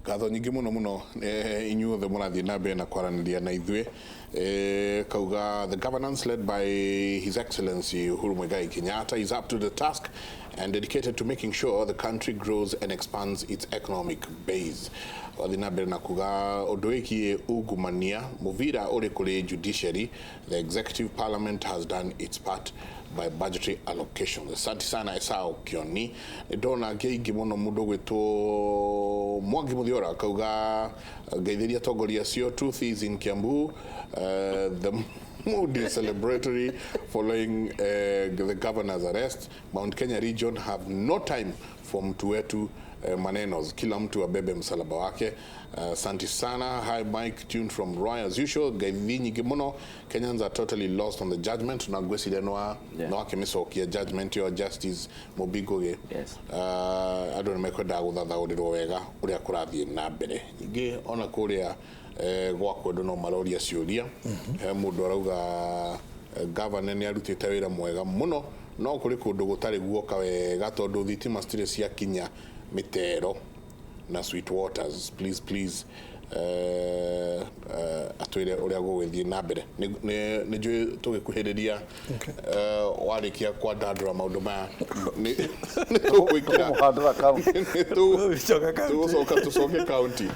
Gatho nyingi muno inyuothe murathie na mbere na kwaraniria na ithue kauga the governance led by His Excellency Uhuru Muigai Kenyatta is up to the task and dedicated to making sure the country grows and expands its economic base. Wathi na mbere na kuga undu wiki ugumania muvira uri kuri judiciary, the executive parliament has done its part by budgetary allocation. Asante sana Esau Kioni. Ndona ngeigi muno mundu gwitwo Mwangi Muthiora kauga ngeithiria tongoria cio Truth is in Kiambu. The mood is celebratory following the governor's arrest. Mount Kenya region have no time for mtu wetu manenos, kila mtu abebe msalaba wake. Asante sana. Hi Mike, tuned from Roy as usual. Gaithi nyingi muno. Kenyans are totally lost on the judgment. Tunagwesile noa kemisokia judgment yo Justice Mobigoge. Yes. Ado nimekwenda guthathaũrĩrwo wega uria kurathie na mbere. Ingi ona kuria gwakwo no maroria ciuria. Mundu arauga governor ni arutite wira mwega muno, no kuri kundu gutari guoka wega tondu thitima citire cia kinya mitero na sweet waters. Please atwire uria gugithie na mbere ni njui tugikuhiriria warikia kwa dadra maundu maya ni tukwikira muhandra county tucoke county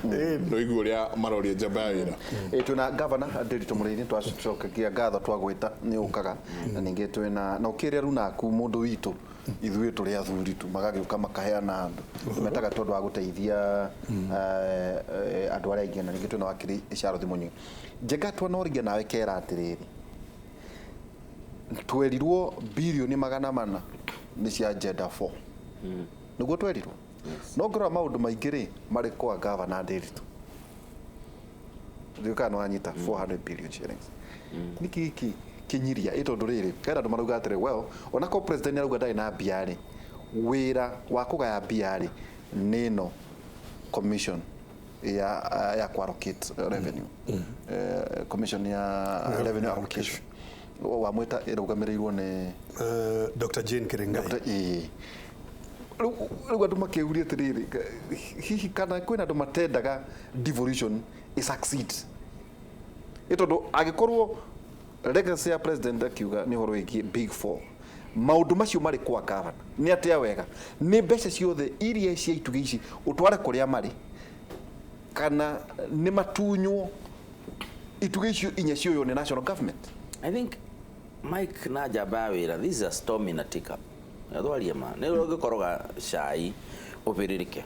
no igu uria maroria njamba ya wira tuna governor Nderitu Mũrĩithi twacokagia ngatho twagwita ni ukaga na ninge twina na ukiria runa ku mundu witu ithuĩ tũrĩ athuri tu magagĩũka makaheana andũ metaga tondũ wa gũteithia andũ arĩa aingĩ na ningĩ twĩna wakiri Charlotte Mũnyi njenga twanoria nawe kera atĩrĩrĩ twerirwo bilioni 400 nĩ cia Agenda 4 nĩguo twerirwo no ngora maũndũ maingĩ rĩ marĩ kwa governor Nderitu thikana wanyita 400 billion shillings niki kinyiria itondo riri kaira ndo maruga atire well ona ko president aruga dai na biari wira wa kugaya biari nino commission ya allocate revenue commission ya revenue allocation wa mweta irugamirĩirwo ni Dr. Jane Kirengai ruga ndo makeuria tiriri hihi kana kwina ndo matendaga devolution is succeed itondo agikorwo legacy ya president akiuga ni horo wiki big four maundu macio mari kwa governor ni atia wega ni mbeca ciothe iria cia itugi ici utware kuria mari kana ni matunywo itugi icio inya cio ni national government. I think Mike na Jabawira, this is a storm in a teacup. Yathwaria ma ni rogikoroga cai ubiririke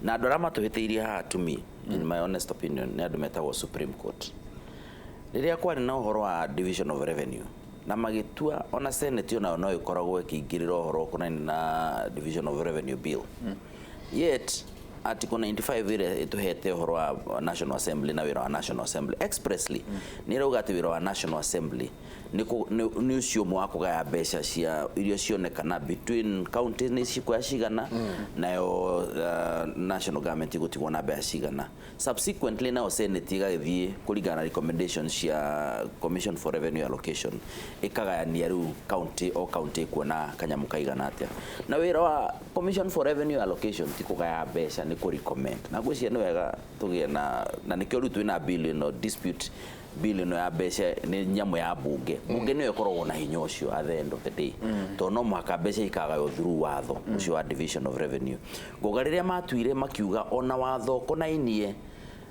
na andũ arĩa matũhĩtĩirie haha to me in my honest opinion ni andũ metagwo Supreme Court. Riria kwari na uhoro wa division of revenue na magitua ona senate ona no ikoragwo ikingirira uhoro kunani na division of revenue bill yet article 95 ire ituhete uhoro wa National Assembly na wira wa National Assembly expressly ni rauga ati wira wa National Assembly ni ucio mwa kugaya mbeca cia irio cionekana between counties ni cikwa cigana nayo national government gutigwo na mbeca cigana subsequently now senate igagithie kuringana recommendations cia commission for revenue allocation ikagayania riu county kuona kanyamu kaigana atia na wira wa commission for revenue allocation ti kugaya mbeca ni ku recommend na gwĩcia nĩ wega tugie na nikio riu twina bill no dispute bill no ya mbeca ni nyamu ya bunge niyo ikoragwo na hinya ucio at the end of the day to no mwaka mbeca ikagayo through watho ucio wa division of revenue ngogariria matuire makiuga ona watho konainie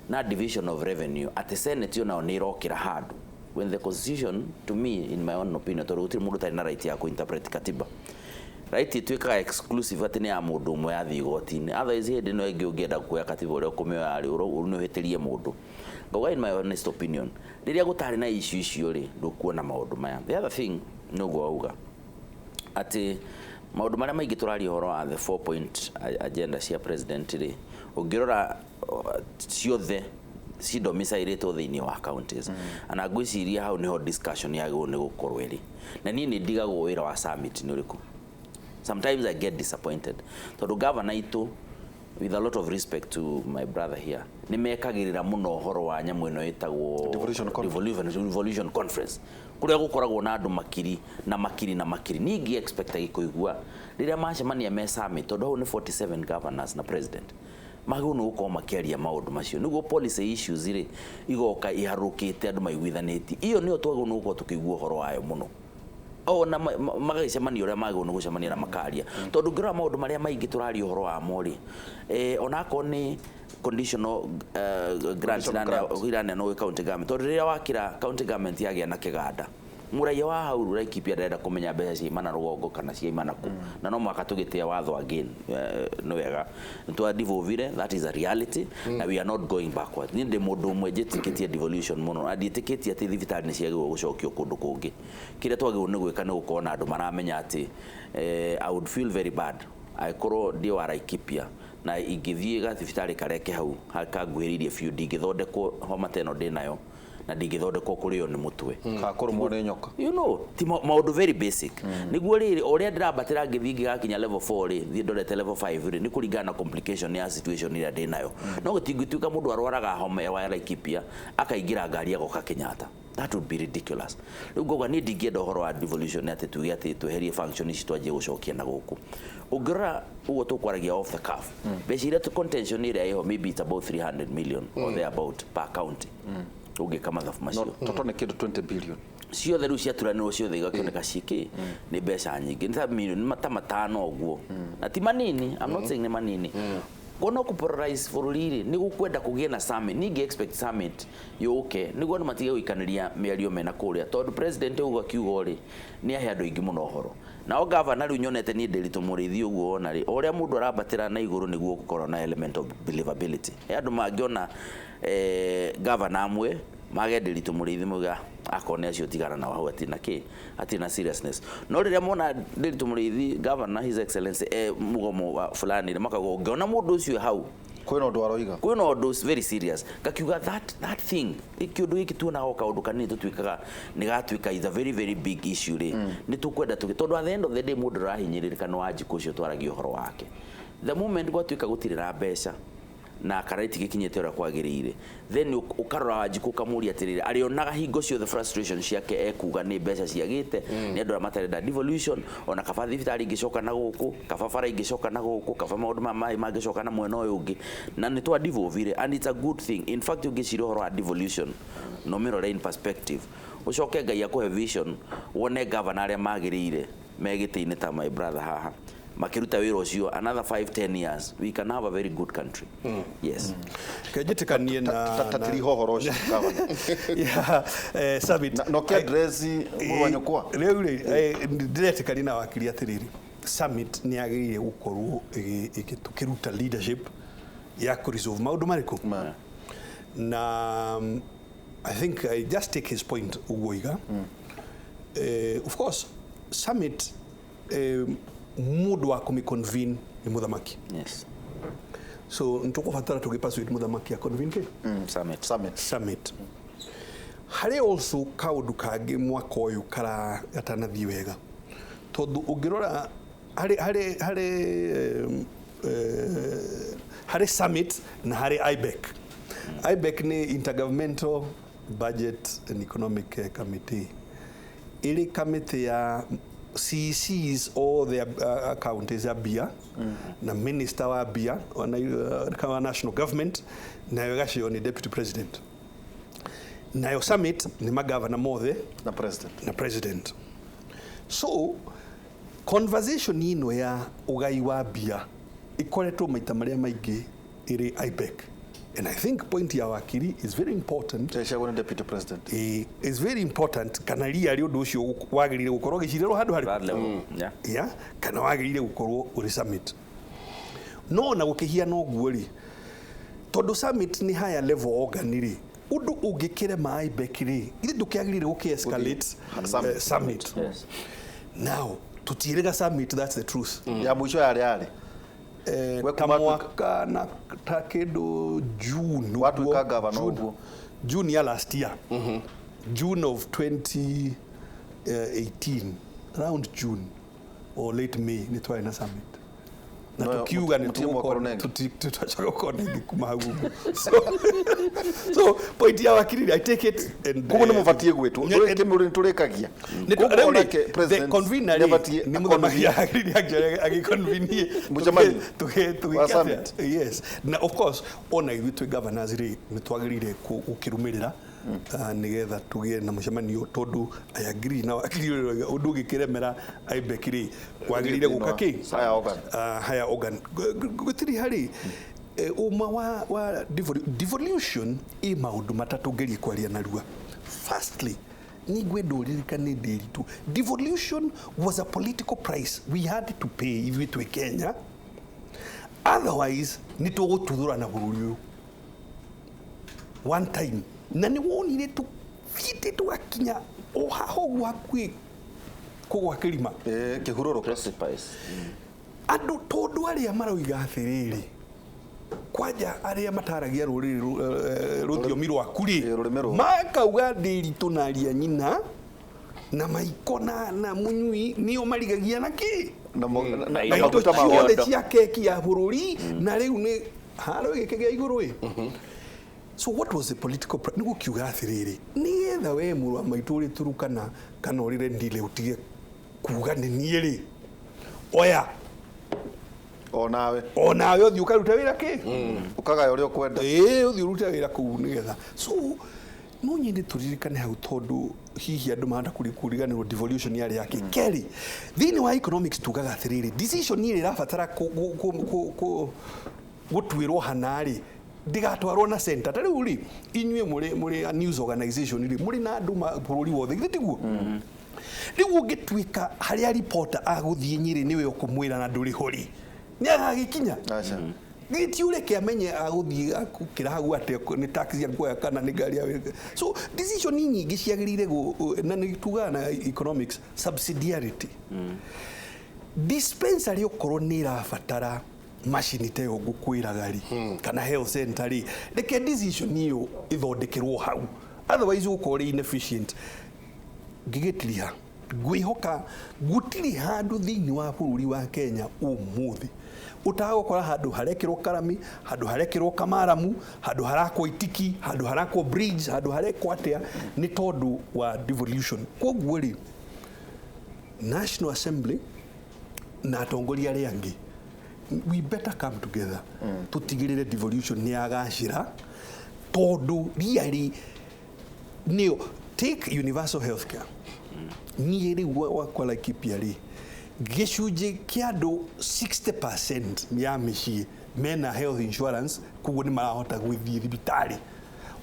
na division of revenue at senate ona ni rokira handu when the constitution to me in my own opinion to rutire mundu tari na right ya kuinterpret katiba right itwikaga exclusive ati ni ya mundu umwe ya thigoti-ini otherwise hindi no ingi ungienda kuoya katiba uria kumioya ari no hetirie mundu ngoga in my honest opinion riria gutari na issue icio ri ndukuona maundu maya the other thing no gwauga ati maundu maria maingi turari horo wa the 4 point agenda cia president ri ungirora ciothe si domicile to thini wa counties ana gwiciria hau niho discussion yago ni gukorwo ri na ni ndigagwo wira wa summit ni uriku. Sometimes I get disappointed. So the governor itu, with a lot of respect to my brother here, ni mekagirira muno horo wa nyamu ino itagwo devolution conference. Kuria gukoragwo na andu makiri ni expect agikuigua riria macemania me summit tondu ni 47 governors na president magä no gå makiaria maå macio niguo policy issues ri igoka iharukite andu maiguithanĩtie iyo nĩyo twagä no gå tå kä igua horo wayo må no ona magacemania ũrĩa magĩrĩirwo nĩ gũcemania na makaria tondũ ngĩrora maũndũ marĩa maingĩ tũraria ũhoro wamo rĩ onakorwo nĩ conditional grant iraneanwo gwĩ county government tondũ rĩrĩa wakĩra county government yagĩa na kĩganda mũraia wa hau Laikipia ndarenda kũmenya mbeca ciaimana rũgongo kana ciaimana kũ na no mwaka tũgĩtĩa watho again nĩ wega twa devolvire that is a reality and we are not going backward ni ndĩ mũndũ ũmwe njĩtĩkĩtie devolution mũno ndiĩtĩkĩtie atĩ thibitarĩ nĩ ciagĩrĩirwo gũcokio kũndũ kũngĩ kĩrĩa twagĩrĩirwo nĩ gwĩka nĩ gũkorwo na andũ maramenya atĩ I would feel very bad aikorwo ndĩ wa Laikipia na ingĩthiĩ gathibitarĩ kareke hau hakanguhĩrĩirie biũ ndingĩthondekwo homa teno ndĩ nayo na ndingĩthondekwo kũrĩo nĩ mũtwe kakorwo nĩ nyoka you know ti maũndũ very basic niguo rĩrĩ ũrĩa ndĩrambatĩra ngĩthiĩ ngĩgakinya level 4 rĩ thiĩ ndorete level 5 rĩ nĩ kũringana na complication ya situation ĩrĩa ndĩ nayo no gũtingĩtuĩka mũndũ arwaraga homa ya Laikipia akaingĩra ngari agoka Kenyatta that would be ridiculous rĩu ngoga niĩ ndingĩenda ũhoro wa devolution atĩ tuge atĩ tweherie function ici twanjie gũcokia na gũkũ ũngĩrora ũguo tũkwaragia off the cuff mbeca iria contention ĩrĩa ĩho maybe it's about 300 million or thereabout per county ũngĩka mathabu macio toto nĩ kĩndũ 20 billion ciothe rĩu ciaturanĩrwo ciothe igakĩoneka ciĩkĩ nĩ mbeca nyingĩ nĩ ta milioni matano ũguo na ti manini I'm not saying nĩ manini kuona kupolarize bũrũri-rĩ nĩ gũkwenda kũgĩe na summit ningĩ expect summit yũke nĩguo andũ matige gũikanĩria mĩario mena kũrĩa tondũ president ũguo akiuga-rĩ nĩ ahe andũ aingĩ mũno ũhoro nao governor rĩu nyonete niĩ Nderitu Mũrĩithi ũguo ona-rĩ ũrĩa mũndũ arabatĩra na igũrũ nĩguo gũkorwo na element of believability andũ mangĩona governor amwe mage Nderitu Mũrĩithi muga akone acio tigana na hau atina seriousness no rĩrĩa mona Nderitu Mũrĩithi governor his excellency mugomo fulani makago ngona mũndũ ũcio hau kwĩna ũndũ aroiga kwĩna ũndũ very serious gakiuga that thing kĩũndũ gĩkĩ tuona o kaũndũ kanini tũtuĩkaga nĩ gatuĩka is a very very big issue rĩ nĩ tũkwenda tondũ at the end of the day mũndũ arahinyĩrĩrĩka nĩ wanjikũ ũcio twaragia ũhoro wake the moment gwatuĩka gũtirĩ na mbeca na karati gikinyete ora kwagĩrĩire then ukarora Wanjikũ kamũria atĩrĩrĩ arĩonaga hingo ciothe frustration ciake ekuga nĩ mbeca ciagĩte nĩ andũ matarenda devolution ona kaba thibitarĩ ingĩcoka na gũkũ kaba bara ingĩcoka na gũkũ kaba maũndũ maĩ mangĩcoka na mwena ũyũ ũngĩ na nĩ twa devolvire and it's a good thing in fact ũngĩcira ũhoro wa devolution no mirror in perspective ucoke Ngai akũhe vision wone governor arĩa magĩrĩire megĩtĩ-inĩ ta my brother haha makiruta wĩra ũcio another 5-10 years we can have a very good country yes kajitikanie na tatiri hohoro ũcio yeah summit no ke address Mwanyukwa rĩu ndiretikania na wakiri atĩrĩrĩ summit nĩ agĩrĩire gũkorwo ĩkĩruta leadership ya kũresolve maũndũ marĩkũ na I think I just take his point ugoiga of course summit mudu wa kumiconvene ni muthamaki yes so ntukubatara tugipersuade muthamaki ya convene ke summit hari also kaundu kangi mwaka uyu kara gatanathie wega tondu ungirora hari summit na hari IBEC IBEC ni Intergovernmental Budget and Economic Committee ili committee ya CECs all the counties ya bia na minister wa bia na national government na yogashi ni deputy president na yo summit ni magavana mothe na president so conversation ino ya ugai wa bia ikoretwo maita maria maingĩ iri IBEC and I think point ya wakiri is very important Tesha deputy president is very important kana ria ri undu ucio wagirire gukorwo gicirero handu hari yeah kana wagirire gukorwo uri summit no na gukihia no guo ri tondu summit ni higher level organ ri undu ungikire ma IBEC ri iri ndukiagirire escalate summit yes now tutirega summit that's the truth ya mwisho yari mwaka na takedo June watu ka governor huko June ya last year June of 2018 around June or late May ni twaina summit na tukiuga ni tutachoka konegi kumagu so point ya wakili I take it and kuko nimuvatie gwitu kimuri turekagia the convener ni muthamaki agiconvene mujamani yes na of course ona ithu twi governors ri ni twagirire ukirumirira nigetha tugie na mucemanio tondu I agree na wakili undu gikiremera IBEC ri kwagirire gukaki haya organ gutiri hari uma wa devolution i maundu matatu ngerie kwaria narua. Firstly, devolution was a political price we had to pay if we to Kenya, otherwise ni tugututhura na bururi one time na ni wonire tu fiti tugakinya o haho gwakwi kugwa kirima kihururu precipice andu tondu aria maroiga athiriri kwaja aria mataragia ruriri ruthiomi rwakuri makauga ndiritu na aria nyina na maikona na munyui nio marigagia naki na maguta maothe cia keki ya bururi na riu ni haro gikegea iguru so what was the political nigu kiuga athiriri nigetha we muru maituri turukana kana urire ndile utige kuga ni nieri oya onawe uthi ukaruta wira ki ukagaya uria kwenda uthi uruta wira ku nigetha so no nyende turirikane hau tondu hihi andu manda kuriganirwo devolution yari yake keri thini wa economics tugaga athiriri decision ni irabatara gutwirwo hanari ndigatwarwo na center tari uri inyue muri news organization ri muri na andu bururi wothe gitiguo riu ngitwika haria reporter aguthie Nyeri niwe ukumwira na nduri hori ni agagikinya acha gitiure ke amenye aguthie akukira hagu ate ni taxi ya kwa kana ni gari ya so decision nyingi ciagirire na ni tuga na economics subsidiarity dispensary okorwo ni irabatara machine te gukwira gari kana health center ri reke decision iyo ithondekerwo hau otherwise ukore inefficient gigetiria gwihoka gutiri handu thini wa bururi wa Kenya umuthi utagukora handu harekirwo Karami handu harekirwo Kamaramu handu harakwo Itiki handu harakwo bridge handu harekwo atia ni tondu wa devolution koguo ri National Assembly na atongoria aria angi we better come together tutigirire devolution ni agashira tondu riari nio take universal healthcare ni ri kwa like piari gicunji kiando 60% ya mici mena health insurance kuguo ni marahota gwithie thibitari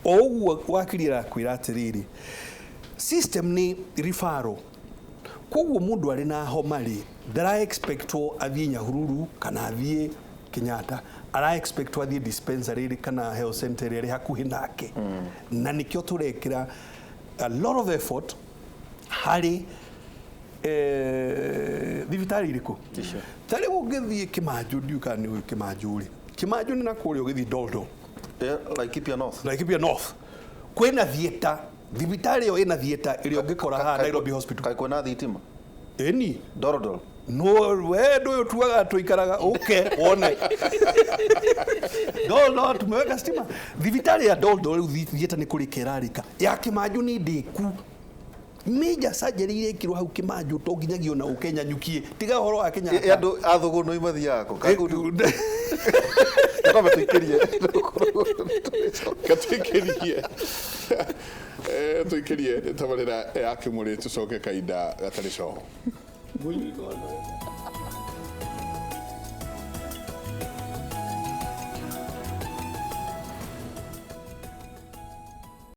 oguo wakirira kwira atiriri system ni referral kuguo mundu ari na homari ndara expect athie Nyahururu kana athie Kenyatta ara expect athie dispensary kana health center iri hakuhi nake na nikyo turekira a lot of effort hari thibitari iriku tari ugithie Kimanju ndiuka ni Kimanju ni nakurio githi Doldo Laikipia North kwena thieta thibitari yo ina thieta iri ungikora ha Nairobi Hospital kai kwena thitima eni Doldo no we ndu tuaga tuikaraga one Doldo tumeweka stima thibitari ya Doldo thieta ni kuri kerarika ya Kimanju ni ndiku meja surgery ile kiro hau Kimanju to ginyagio na Kenya nyukie tiga horo wa Kenya andu athugu no imathi yako kagudu kama tukirie tuikirie tabarira ya kimuri tucoke kaida gatari coho